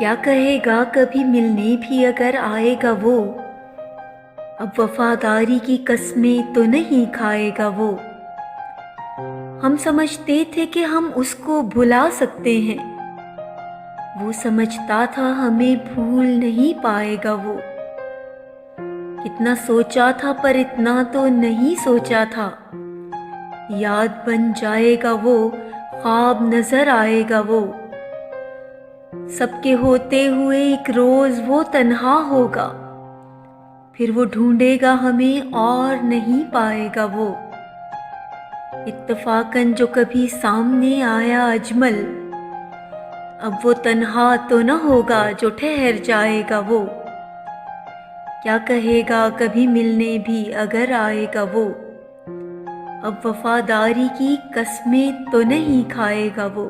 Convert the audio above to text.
کیا کہے گا کبھی ملنے بھی اگر آئے گا وہ، اب وفاداری کی قسمیں تو نہیں کھائے گا وہ۔ ہم سمجھتے تھے کہ ہم اس کو بھلا سکتے ہیں، وہ سمجھتا تھا ہمیں بھول نہیں پائے گا وہ۔ کتنا سوچا تھا پر اتنا تو نہیں سوچا تھا، یاد بن جائے گا وہ، خواب نظر آئے گا وہ۔ سب کے ہوتے ہوئے ایک روز وہ تنہا ہوگا، پھر وہ ڈھونڈے گا ہمیں اور نہیں پائے گا وہ۔ اتفاقاً جو کبھی سامنے آیا اجمل، اب وہ تنہا تو نہ ہوگا جو ٹھہر جائے گا وہ۔ کیا کہے گا کبھی ملنے بھی اگر آئے گا وہ، اب وفاداری کی قسمیں تو نہیں کھائے گا وہ۔